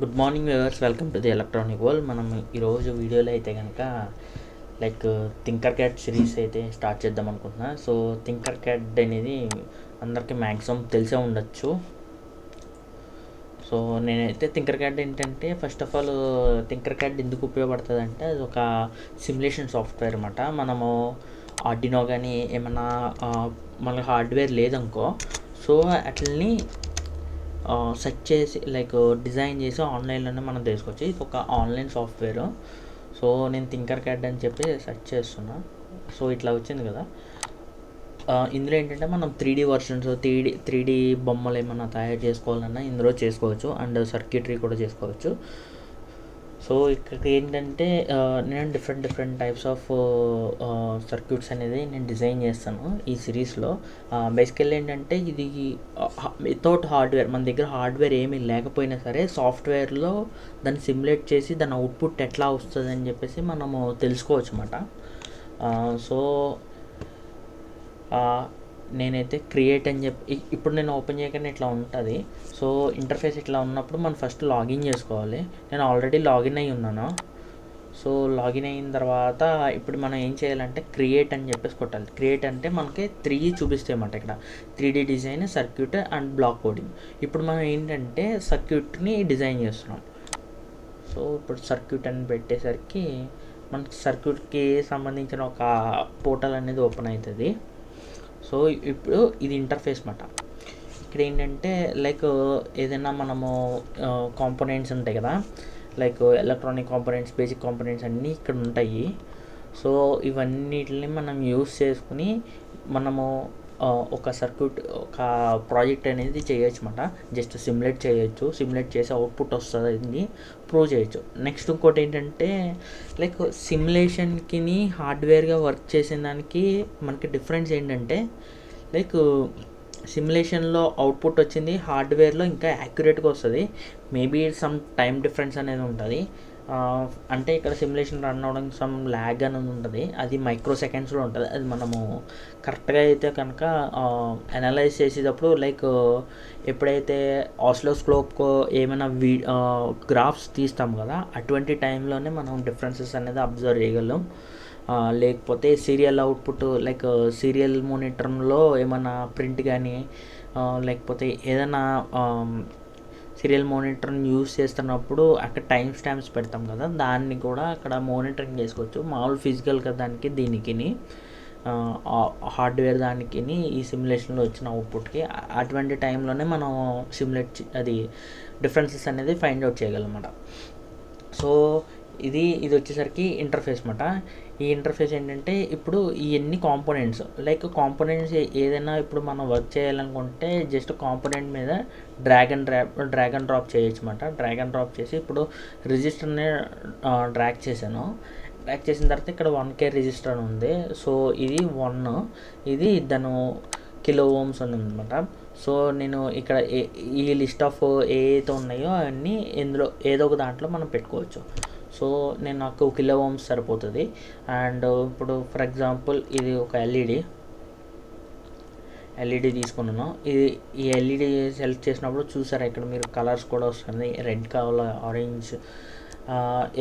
Good morning viewers, welcome to the electronic world. మనం ఈరోజు వీడియోలో అయితే కనుక థింకర్ క్యాడ్ సిరీస్ అయితే స్టార్ట్ చేద్దాం అనుకుంటున్నా. సో థింకర్ క్యాడ్ అనేది అందరికీ మ్యాక్సిమం తెలిసే ఉండొచ్చు. సో నేనైతే థింకర్ క్యాడ్ ఏంటంటే, first of all Tinkercad ఎందుకు ఉపయోగపడుతుంది అంటే, అది ఒక సిమ్యులేషన్ సాఫ్ట్వేర్ అనమాట. మనము ఆర్డినో కానీ ఏమన్నా మనకి హార్డ్వేర్ లేదనుకో, సో అట్లని సెర్చ్ చేసి డిజైన్ చేసి ఆన్లైన్లోనే మనం తీసుకోవచ్చు. ఇది ఒక ఆన్లైన్ సాఫ్ట్వేర్. సో నేను థింకర్ క్యాడ్ అని చెప్పి సెర్చ్ చేస్తున్నా. సో ఇట్లా వచ్చింది కదా. ఇందులో ఏంటంటే మనం 3D వర్షన్స్, 3D బొమ్మలు ఏమన్నా తయారు చేసుకోవాలన్నా ఇందులో చేసుకోవచ్చు. అండ్ సర్క్యూటరీ కూడా చేసుకోవచ్చు. సో ఇక్కడికి ఏంటంటే నేను డిఫరెంట్ టైప్స్ ఆఫ్ సర్క్యూట్స్ అనేది నేను డిజైన్ చేస్తాను ఈ సిరీస్లో. బేసికల్లీ ఏంటంటే, ఇది వితౌట్ హార్డ్వేర్, మన దగ్గర హార్డ్వేర్ ఏమీ లేకపోయినా సరే సాఫ్ట్వేర్లో దాన్ని సిమ్యులేట్ చేసి దాని అవుట్పుట్ ఎట్లా వస్తుంది అని చెప్పేసి మనము తెలుసుకోవచ్చు అన్నమాట. సో నేనైతే క్రియేట్ అని చెప్పి ఇప్పుడు నేను ఓపెన్ చేయగానే ఇట్లా ఉంటుంది. సో ఇంటర్ఫేస్ ఇట్లా ఉన్నప్పుడు మనం ఫస్ట్ లాగిన్ చేసుకోవాలి. నేను ఆల్రెడీ లాగిన్ అయి ఉన్నాను. సో లాగిన్ అయిన తర్వాత ఇప్పుడు మనం ఏం చేయాలంటే క్రియేట్ అని చెప్పేసి కొట్టాలి. క్రియేట్ అంటే మనకి 3 చూపిస్తాయి అన్నమాట. ఇక్కడ 3D design, circuit and block coding. ఇప్పుడు మనం ఏంటంటే సర్క్యూట్ని డిజైన్ చేస్తున్నాం. సో ఇప్పుడు సర్క్యూట్ అని పెట్టేసరికి మనకి సర్క్యూట్కి సంబంధించిన ఒక పోర్టల్ అనేది ఓపెన్ అవుతుంది. సో ఇప్పుడు ఇది ఇంటర్ఫేస్ అన్నమాట. ఇక్కడ ఏంటంటే ఏదైనా మనము కాంపోనెంట్స్ ఉంటాయి కదా, ఎలక్ట్రానిక్ కాంపోనెంట్స్, బేసిక్ కాంపోనెంట్స్ అన్నీ ఇక్కడ ఉంటాయి. సో ఇవన్నిటిని మనం యూస్ చేసుకుని మనము ఒక సర్క్యూట్, ఒక ప్రాజెక్ట్ అనేది చేయొచ్చు అన్నమాట. జస్ట్ సిమ్యులేట్ చేయొచ్చు. సిమ్యులేట్ చేసి అవుట్పుట్ వస్తుంది, ప్రూవ్ చేయొచ్చు. నెక్స్ట్ ఇంకోటి ఏంటంటే, సిమ్యులేషన్కి హార్డ్వేర్గా వర్క్ చేసిన దానికి మనకి డిఫరెన్స్ ఏంటంటే, సిమ్యులేషన్లో అవుట్పుట్ వచ్చింది, హార్డ్వేర్లో ఇంకా యాక్యురేట్గా వస్తుంది. మేబీ సమ్ టైం డిఫరెన్స్ అనేది ఉంటుంది. అంటే ఇక్కడ సిమ్యులేషన్ రన్ అవ్వడానికి సమ్ ల్యాగ్ అనేది ఉంటుంది. అది మైక్రో సెకండ్స్లో ఉంటుంది. అది మనము కరెక్ట్గా అయితే కనుక అనలైజ్ చేసేటప్పుడు ఎప్పుడైతే ఆసిలోస్కోప్ ఏమైనా గ్రాఫ్స్ తీస్తాం కదా, అటువంటి టైంలోనే మనం డిఫరెన్సెస్ అనేది అబ్జర్వ్ చేయగలం. లేకపోతే సీరియల్ అవుట్పుట్ సీరియల్ మానిటర్లో ఏమైనా ప్రింట్ కానీ, లేకపోతే ఏదైనా సీరియల్ మానిటర్ని యూస్ చేస్తున్నప్పుడు అక్కడ టైం స్టాంప్స్ పెడతాం కదా, దాన్ని కూడా అక్కడ మానిటరింగ్ చేసుకోవచ్చు. మామూలు ఫిజికల్గా దానికి దీనికి హార్డ్వేర్ దానికి ఈ సిమ్యులేషన్లో వచ్చిన అవుట్పుట్కి అటువంటి టైంలోనే మనం అది డిఫరెన్సెస్ అనేది ఫైండ్ అవుట్ చేయగలం అన్నమాట. సో ఇది వచ్చేసరికి ఇంటర్ఫేస్ అన్నమాట. ఈ ఇంటర్ఫేస్ ఏంటంటే, ఇప్పుడు ఇవన్నీ కాంపోనెంట్స్ ఏదైనా ఇప్పుడు మనం వర్క్ చేయాలనుకుంటే జస్ట్ కాంపోనెంట్ మీద డ్రాగ్ అండ్ డ్రాప్ చేయొచ్చు అన్నమాట. డ్రాగ్ అండ్ డ్రాప్ చేసి ఇప్పుడు రిజిస్టర్ని డ్రాగ్ చేశాను. డ్రాగ్ చేసిన తర్వాత ఇక్కడ 1K రిజిస్టర్ ఉంది. సో ఇది 1, ఇది దాని కిలో ఓమ్స్ అని ఉందన్నమాట. సో నేను ఇక్కడ ఈ లిస్ట్ ఆఫ్ ఏవైతే ఉన్నాయో అవన్నీ ఇందులో ఏదో ఒక దాంట్లో మనం పెట్టుకోవచ్చు. సో నాకు కిలో ఓమ్స్ సరిపోతుంది. అండ్ ఇప్పుడు ఫర్ ఎగ్జాంపుల్ ఇది ఒక ఎల్ఈడి తీసుకున్నాను. ఈ ఎల్ఈడి సెలెక్ట్ చేసినప్పుడు చూసారా, ఇక్కడ మీరు కలర్స్ కూడా వస్తుంది. రెడ్ కావాలా, ఆరెంజ్,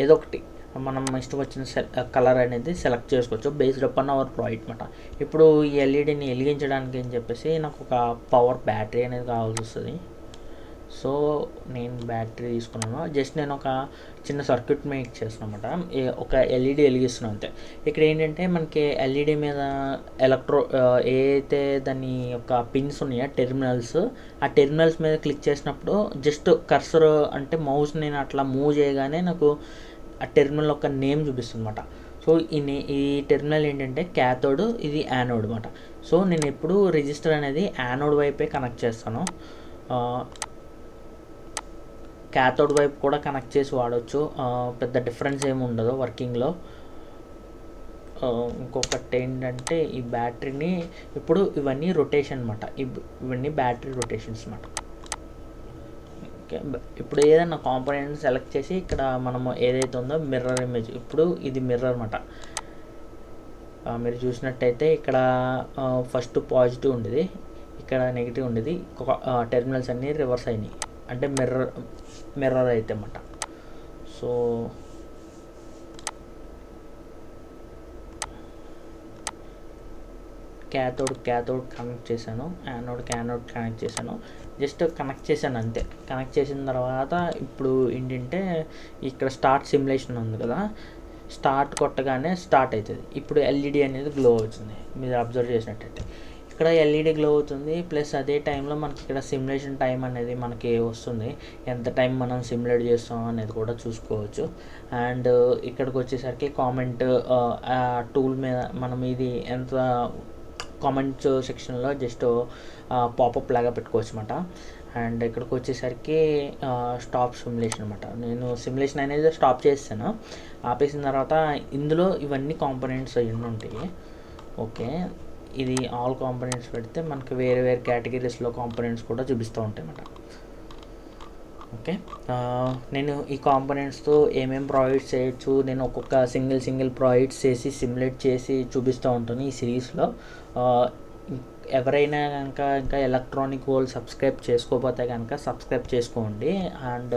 ఏదో ఒకటి మనం ఇష్టం వచ్చిన కలర్ అనేది సెలెక్ట్ చేసుకోవచ్చు based up on our project అన్నమాట. ఇప్పుడు ఈ ఎల్ఈడిని వెలిగించడానికి అని చెప్పేసి నాకు ఒక పవర్ బ్యాటరీ అనేది కావాల్సి వస్తుంది. సో నేను బ్యాటరీ తీసుకున్నాను. జస్ట్ నేను ఒక చిన్న సర్క్యూట్ మేక్ చేస్తున్నాను అన్నమాట. ఒక ఎల్ఈడి వెలిగిస్తున్నాను అంతే. ఇక్కడ ఏంటంటే మనకి ఎల్ఈడి మీద ఏదైతే దాని యొక్క పిన్స్ ఉన్నాయో టెర్మినల్స్, ఆ టెర్మినల్స్ మీద క్లిక్ చేసినప్పుడు జస్ట్ కర్సర్ అంటే మౌస్ నేను అట్లా మూవ్ చేయగానే నాకు ఆ టెర్మినల్ యొక్క నేమ్ చూపిస్తుంది అన్నమాట. సో ఈ టెర్మినల్ ఏంటంటే క్యాథోడ్, ఇది యానోడ్ అన్నమాట. సో నేను ఎప్పుడు రిజిస్టర్ అనేది యానోడ్ వైపే కనెక్ట్ చేస్తాను. క్యాథోడ్ వైపు కూడా కనెక్ట్ చేసి వాడవచ్చు. పెద్ద డిఫరెన్స్ ఏమి ఉండదు వర్కింగ్లో. ఇంకొకటి ఏంటంటే, ఈ బ్యాటరీని ఇప్పుడు ఇవన్నీ రొటేషన్ అన్నమాట. ఇవన్నీ బ్యాటరీ రొటేషన్స్ అన్నమాట. ఓకే, ఇప్పుడు ఏదైనా కాంపోనెంట్ సెలెక్ట్ చేసి ఇక్కడ మనము ఏదైతే ఉందో మిర్రర్ ఇమేజ్, ఇప్పుడు ఇది మిర్రర్ అన్నమాట. మీరు చూసినట్టయితే ఇక్కడ ఫస్ట్ పాజిటివ్ ఉండేది, ఇక్కడ నెగిటివ్ ఉండేది. టెర్మినల్స్ అన్నీ రివర్స్ అయినాయి. అంటే మిర్రర్ అయితే అన్నమాట. సో క్యాథోడ్ కనెక్ట్ చేశాను, యానోడ్ కనెక్ట్ చేశాను. జస్ట్ కనెక్ట్ చేశాను అంతే. కనెక్ట్ చేసిన తర్వాత ఇప్పుడు ఏంటంటే ఇక్కడ స్టార్ట్ సిమ్యులేషన్ ఉంది కదా, స్టార్ట్ కొట్టగానే స్టార్ట్ అవుతుంది. ఇప్పుడు ఎల్ఈడి అనేది గ్లో అవుతుంది. మీరు అబ్జర్వ్ చేసినట్టయితే ఇక్కడ ఎల్ఈడి గ్లో అవుతుంది. ప్లస్ అదే టైంలో మనకి ఇక్కడ సిమ్యులేషన్ టైం అనేది మనకి వస్తుంది. ఎంత టైం మనం సిమ్యులేట్ చేస్తాం అనేది కూడా చూసుకోవచ్చు. అండ్ ఇక్కడికి వచ్చేసరికి కామెంట్ టూల్ మీద మనం ఇది ఎంత కామెంట్స్ సెక్షన్లో జస్ట్ పాపప్ లాగా పెట్టుకోవచ్చు అనమాట. అండ్ ఇక్కడికి వచ్చేసరికి స్టాప్ సిమ్యులేషన్ అనమాట. నేను సిమ్యులేషన్ అనేది స్టాప్ చేస్తాను. ఆపేసిన తర్వాత ఇందులో ఇవన్నీ కాంపోనెంట్స్ అవన్నీ ఉంటాయి. ఓకే, ఇది ఆల్ కాంపోనెంట్స్ పెడితే మనకి వేరే వేరే కేటగిరీస్లో కాంపోనెంట్స్ కూడా చూపిస్తూ ఉంటాయి అన్నమాట. ఓకే, నేను ఈ కాంపోనెంట్స్తో ఏమేమి ప్రాజెక్ట్స్ చేయొచ్చు, నేను ఒక్కొక్క సింగిల్ ప్రాజెక్ట్స్ చేసి సిమ్యులేట్ చేసి చూపిస్తూ ఉంటాను ఈ సిరీస్లో. ఎవరైనా కనుక ఇంకా ఎలక్ట్రానిక్ వరల్డ్ సబ్స్క్రైబ్ చేసుకోకపోతే కనుక సబ్స్క్రైబ్ చేసుకోండి. అండ్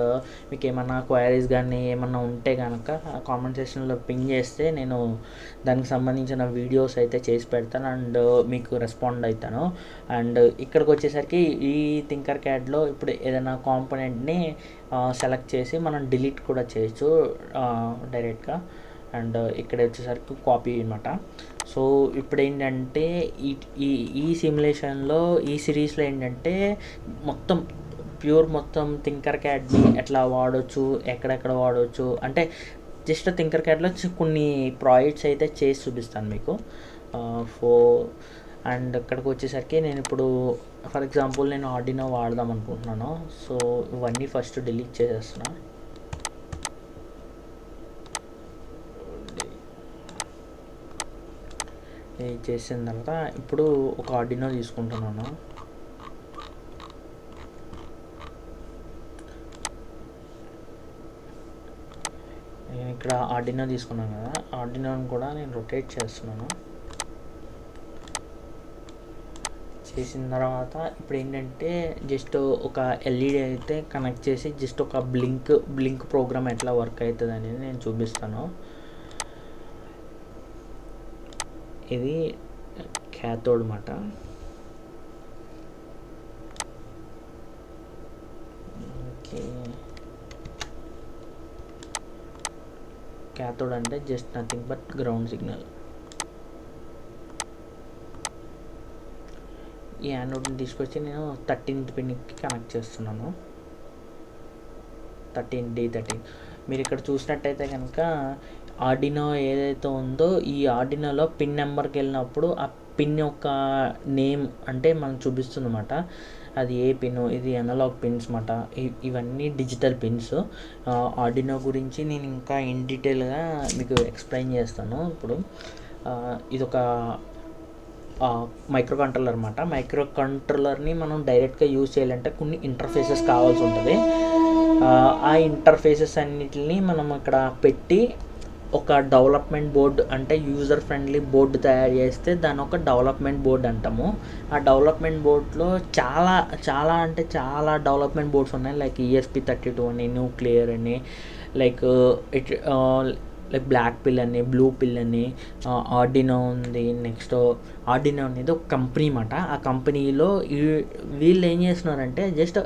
మీకు ఏమన్నా క్వైరీస్ కానీ ఏమన్నా ఉంటే కనుక కామెంట్ సెక్షన్లో పింగ్ చేస్తే నేను దానికి సంబంధించిన వీడియోస్ అయితే చేసి పెడతాను అండ్ మీకు రెస్పాండ్ అవుతాను. అండ్ ఇక్కడికి వచ్చేసరికి ఈ థింకర్ క్యాడ్లో ఇప్పుడు ఏదైనా కాంపోనెంట్ని సెలెక్ట్ చేసి మనం డిలీట్ కూడా చేయొచ్చు డైరెక్ట్గా. అండ్ ఇక్కడ వచ్చేసరికి కాపీ అనమాట. సో ఇప్పుడు ఏంటంటే ఈ సిమ్యులేషన్లో ఈ సిరీస్లో ఏంటంటే మొత్తం థింకర్ క్యాడ్ని ఎట్లా వాడవచ్చు, ఎక్కడెక్కడ వాడవచ్చు అంటే జస్ట్ థింకర్ క్యాడ్లో కొన్ని ప్రాజెక్ట్స్ అయితే చేసి చూపిస్తాను మీకు. అండ్ ఇక్కడికి వచ్చేసరికి నేను ఇప్పుడు ఫర్ ఎగ్జాంపుల్ నేను ఆర్డినో వాడదాం అనుకుంటున్నాను. సో ఇవన్నీ ఫస్ట్ డిలీట్ చేసేస్తున్నాను. ఇది చేసిన తర్వాత ఇప్పుడు ఒక ఆర్డినో తీసుకుంటున్నాను. నేను ఇక్కడ ఆర్డినో తీసుకున్నాను కదా, ఆర్డినోని కూడా నేను రొటేట్ చేస్తున్నాను. చేసిన తర్వాత ఇప్పుడు ఏంటంటే జస్ట్ ఒక ఎల్ఈడి అయితే కనెక్ట్ చేసి జస్ట్ ఒక బ్లింక్ ప్రోగ్రామ్ ఎట్లా వర్క్ అవుతుంది అనేది నేను చూపిస్తాను. ఇది క్యాథోడ్ అన్నమాట. ఓకే, క్యాథోడ్ అంటే just nothing but ground signal. ఈ యానోడ్ని తీసుకొచ్చి నేను 13th పిన్కి కనెక్ట్ చేస్తున్నాను. 13D13. మీరు ఇక్కడ చూసినట్టయితే కనుక ఆర్డినో ఏదైతే ఉందో ఈ ఆర్డినోలో పిన్ నెంబర్కి వెళ్ళినప్పుడు ఆ పిన్ యొక్క నేమ్ అంటే మనం చూపిస్తుంది అన్నమాట. అది ఏ పిన్, ఇది అనలాగ్ పిన్స్ అన్నమాట. ఇవన్నీ డిజిటల్ పిన్స్. ఆర్డినో గురించి నేను ఇంకా ఇన్ డీటెయిల్గా మీకు ఎక్స్ప్లెయిన్ చేస్తాను. ఇప్పుడు ఇదొక మైక్రో కంట్రోలర్ అన్నమాట. మైక్రో కంట్రోలర్ని మనం డైరెక్ట్గా యూజ్ చేయాలంటే కొన్ని ఇంటర్ఫేసెస్ కావాల్సి ఉంటుంది. ఆ ఇంటర్ఫేసెస్ అన్నిటిని మనం ఇక్కడ పెట్టి ఒక డెవలప్మెంట్ బోర్డ్ అంటే యూజర్ ఫ్రెండ్లీ బోర్డు తయారు చేస్తే దాని ఒక డెవలప్మెంట్ బోర్డ్ అంటాము. ఆ డెవలప్మెంట్ బోర్డ్లో చాలా డెవలప్మెంట్ బోర్డ్స్ ఉన్నాయి. లైక్ ESP32 అని, న్యూక్లియర్ అని, లైక్ బ్లాక్ పిల్ అని, బ్లూ పిల్ అని, ఆర్డినో ఉంది. నెక్స్ట్ ఆర్డినో అనేది ఒక కంపెనీ అన్నమాట. ఆ కంపెనీలో వీళ్ళు ఏం చేస్తున్నారంటే జస్ట్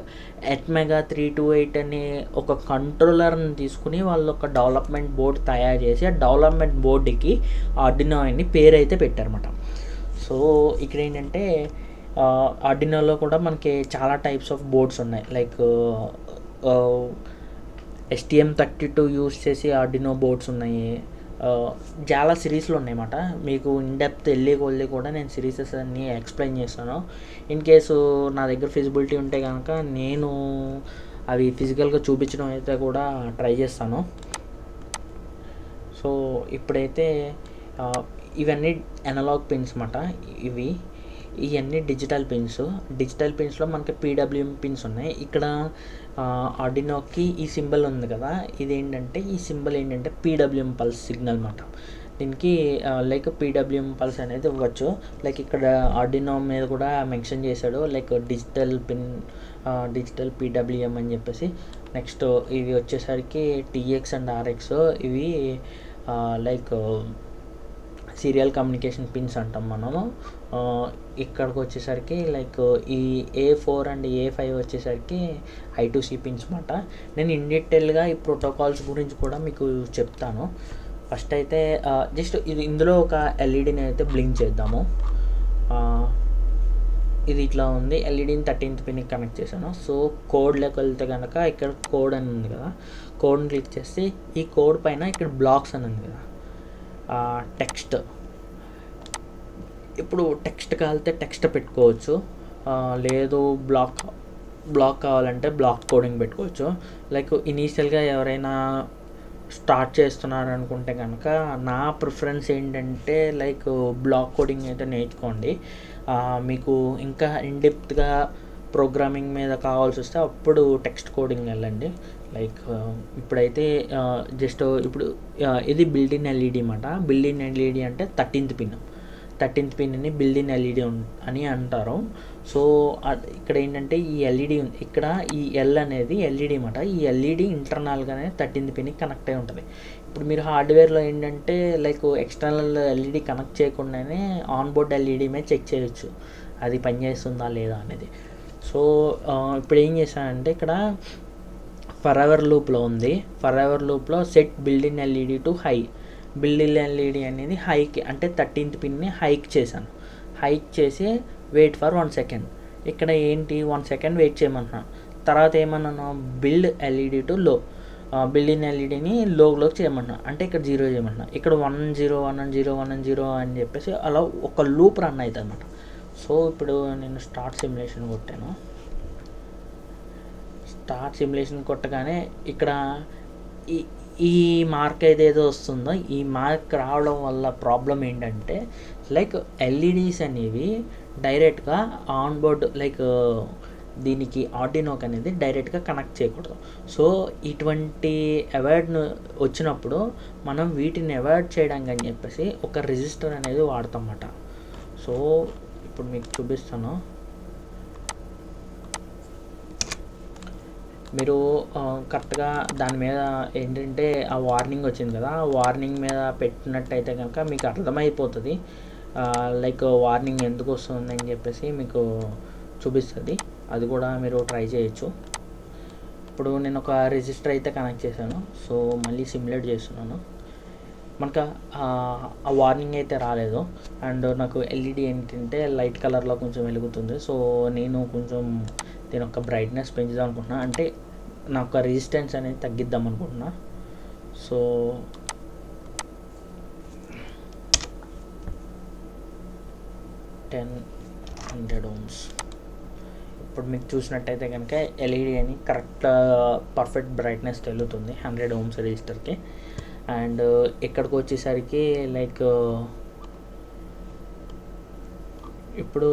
Atmega 328 అనే ఒక కంట్రోలర్ని తీసుకుని వాళ్ళు ఒక డెవలప్మెంట్ బోర్డ్ తయారు చేసి ఆ డెవలప్మెంట్ బోర్డుకి ఆర్డినో అని పేరు అయితే పెట్టారన్నమాట. సో ఇక్కడ ఏంటంటే ఆర్డినోలో కూడా మనకి చాలా టైప్స్ ఆఫ్ బోర్డ్స్ ఉన్నాయి. లైక్ STM32 యూస్ చేసి ఆర్డినో బోర్డ్స్ ఉన్నాయి. చాలా సిరీస్లు ఉన్నాయన్నమాట. మీకు ఇన్డెప్త్ వెళ్ళి కూడా నేను సిరీసెస్ అన్నీ ఎక్స్ప్లెయిన్ చేస్తాను. ఇన్ కేసు నా దగ్గర ఫిజిబిలిటీ ఉంటే కనుక నేను అవి ఫిజికల్గా చూపించడం అయితే కూడా ట్రై చేస్తాను. సో ఇప్పుడైతే ఇవన్నీ అనలాగ్ పిన్స్ అన్నమాట. ఇవన్నీ డిజిటల్ పిన్స్లో మనకి PWM పిన్స్ ఉన్నాయి. ఇక్కడ ఆర్డినోకి ఈ సింబల్ ఉంది కదా, ఇదేంటంటే ఈ సింబల్ ఏంటంటే PWM పల్స్ సిగ్నల్ అన్నమాట. దీనికి లైక్ PWM పల్స్ అనేది ఇవ్వచ్చు. లైక్ ఇక్కడ ఆర్డినో మీద కూడా మెన్షన్ చేశాడు like digital pin digital PWM అని చెప్పేసి. నెక్స్ట్ ఇవి వచ్చేసరికి టీఎక్స్ అండ్ ఆర్ఎక్స్, ఇవి లైక్ సీరియల్ కమ్యూనికేషన్ పిన్స్ అంటాం మనము. ఇక్కడికి వచ్చేసరికి లైక్ ఈ A4 అండ్ A5 వచ్చేసరికి I2C పిన్స్ అన్నమాట. నేను ఇన్ డీటెయిల్గా ఈ ప్రోటోకాల్స్ గురించి కూడా మీకు చెప్తాను. ఫస్ట్ అయితే జస్ట్ ఇందులో ఒక ఎల్ఈడిని అయితే బ్లింక్ చేద్దాము. ఇది ఇట్లా ఉంది. ఎల్ఈడిని 13th పిన్కి కనెక్ట్ చేశాను. సో కోడ్లోకి వెళ్తే కనుక ఇక్కడ కోడ్ అని ఉంది కదా, కోడ్ని క్లిక్ చేస్తే ఈ కోడ్ పైన ఇక్కడ బ్లాక్స్ అని ఉంది కదా, టెక్స్ట్. ఇప్పుడు టెక్స్ట్ కావాలంటే టెక్స్ట్ పెట్టుకోవచ్చు, లేదు బ్లాక్ కావాలంటే బ్లాక్ కోడింగ్ పెట్టుకోవచ్చు. లైక్ ఇనీషియల్గా ఎవరైనా స్టార్ట్ చేస్తున్నారు అనుకుంటే కనుక నా ప్రిఫరెన్స్ ఏంటంటే లైక్ బ్లాక్ కోడింగ్ అయితే నేర్చుకోండి. మీకు ఇంకా ఇన్డెప్త్గా ప్రోగ్రామింగ్ మీద కావాల్సి వస్తే అప్పుడు టెక్స్ట్ కోడింగ్ వెళ్ళండి. లైక్ ఇప్పుడైతే జస్ట్ ఇప్పుడు ఇది బిల్డిన్ ఎల్ఈడి అన్నమాట. బిల్డిన్ ఎల్ఈడి అంటే 13th పిన్ని బిల్డిన్ ఎల్ఈడి అని అంటారు. సో ఇక్కడ ఏంటంటే ఈ ఎల్ఈడి ఇక్కడ ఈ ఎల్ అనేది ఎల్ఈడి అన్నమాట. ఈ ఎల్ఈడి ఇంటర్నల్గానే 13th పిన్కి కనెక్ట్ అయి ఉంటుంది. ఇప్పుడు మీరు హార్డ్వేర్లో ఏంటంటే లైక్ ఎక్స్టర్నల్ ఎల్ఈడి కనెక్ట్ చేయకుండానే ఆన్బోర్డ్ ఎల్ఈడి మీద చెక్ చేయొచ్చు అది పనిచేస్తుందా లేదా అనేది. సో ఇప్పుడు ఏం చేశానంటే ఇక్కడ ఫర్ ఎవర్ లూప్లో ఉంది. ఫర్ ఎవర్ లూప్లో set built-in LED to high. Built-in LED అనేది హైకి అంటే 13th పిన్ని హైక్ చేశాను. హైక్ చేసి వెయిట్ ఫర్ 1 సెకండ్. ఇక్కడ ఏంటి 1 సెకండ్ వెయిట్ చేయమంటున్నాను. తర్వాత ఏమన్నాను, build LED to low. Built-in ఎల్ఈడిని లోకి చేయమంటున్నాను, అంటే ఇక్కడ 0 చేయమంటున్నాను. ఇక్కడ 1 0 1 0 1 0 అని చెప్పేసి అలా ఒక లూప్ రన్ అవుతుంది అన్నమాట. సో ఇప్పుడు నేను స్టార్ట్ సిమ్యులేషన్ కొట్టాను. స్టార్ట్ సిమ్యులేషన్ కొట్టగానే ఇక్కడ ఈ మార్క్ ఏదేదో వస్తుందో ఈ మార్క్ రావడం వల్ల ప్రాబ్లం ఏంటంటే లైక్ ఎల్ఈడీస్ అనేవి డైరెక్ట్గా ఆన్బోర్డ్ లైక్ దీనికి ఆర్డినోకి అనేది డైరెక్ట్గా కనెక్ట్ చేయకూడదు. సో ఇటువంటి అవాయిడ్ వచ్చినప్పుడు మనం వీటిని అవాయిడ్ చేయడానికి అని చెప్పేసి ఒక రిజిస్టర్ అనేది వాడతాం అన్నమాట. సో ఇప్పుడు మీకు చూపిస్తాను. మీరు కరెక్ట్గా దాని మీద ఏంటంటే ఆ వార్నింగ్ వచ్చింది కదా, ఆ వార్నింగ్ మీద పెట్టినట్టయితే కనుక మీకు అర్థమైపోతుంది లైక్ వార్నింగ్ ఎందుకు వస్తుంది అని చెప్పేసి మీకు చూపిస్తుంది. అది కూడా మీరు ట్రై చేయొచ్చు. ఇప్పుడు నేను ఒక రిజిస్టర్ అయితే కనెక్ట్ చేశాను. సో మళ్ళీ సిమ్యులేట్ చేస్తున్నాను. మనకు ఆ వార్నింగ్ అయితే రాలేదు. అండ్ నాకు ఎల్ఈడి ఏంటంటే లైట్ కలర్లో కొంచెం వెలుగుతుంది. సో నేను కొంచెం దీని యొక్క బ్రైట్నెస్ పెంచుదాం అనుకుంటున్నా, అంటే నా యొక్క రెసిస్టెన్స్ అనేది తగ్గిద్దాం అనుకుంటున్నా. So 100 ohms. ఇప్పుడు మీకు చూసినట్టయితే కనుక ఎల్ఈడి అని కరెక్ట్ పర్ఫెక్ట్ బ్రైట్నెస్ తెలుగుతుంది 100 ohms రెసిస్టర్కి. అండ్ ఇక్కడికి వచ్చేసరికి లైక్ ఇప్పుడు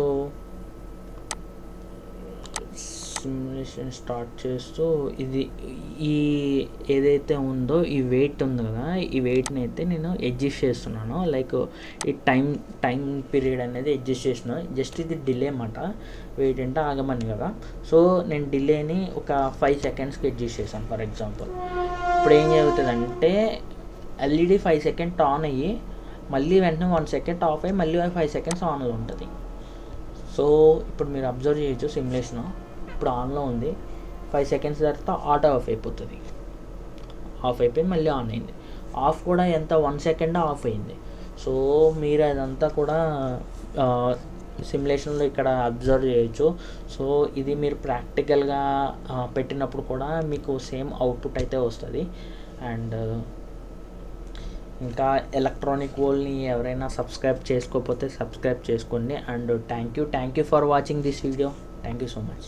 సిమ్యులేషన్ స్టార్ట్ చేస్తూ ఇది ఏదైతే ఉందో ఈ వెయిట్ ఉంది కదా, ఈ వెయిట్ని అయితే నేను అడ్జస్ట్ చేస్తున్నాను. లైక్ ఈ టైం పీరియడ్ అనేది అడ్జస్ట్ చేస్తున్నాను. జస్ట్ ఇది డిలే అన్నమాట. వెయిట్ అంటే ఆగమని కదా. సో నేను డిలేని ఒక 5 సెకండ్స్కి అడ్జస్ట్ చేశాను ఫర్ ఎగ్జాంపుల్. ఇప్పుడు ఏం జరుగుతుందంటే ఎల్ఈడి 5 సెకండ్ ఆన్ అయ్యి మళ్ళీ వెంటనే 1 సెకండ్ ఆఫ్ అయ్యి మళ్ళీ 5 సెకండ్స్ ఆన్లో ఉంటుంది. సో ఇప్పుడు మీరు అబ్జర్వ్ చేయొచ్చు సిమ్యులేషన్ ఇప్పుడు ఆన్లో ఉంది. 5 సెకండ్స్ తర్వాత ఆటో ఆఫ్ అయిపోతుంది. ఆఫ్ అయిపోయి మళ్ళీ ఆన్ అయింది. ఆఫ్ కూడా ఎంత 1 సెకండ్ ఆఫ్ అయింది. సో మీరు అదంతా కూడా సిమ్యులేషన్లో ఇక్కడ అబ్జర్వ్ చేయొచ్చు. సో ఇది మీరు ప్రాక్టికల్గా పెట్టినప్పుడు కూడా మీకు సేమ్ అవుట్పుట్ అయితే వస్తుంది. అండ్ ఇంకా ఎలక్ట్రానిక్ వరల్డ్ని ఎవరైనా సబ్స్క్రైబ్ చేసుకోకపోతే సబ్స్క్రైబ్ చేసుకోండి. And thank you for watching this video. Thank you so much.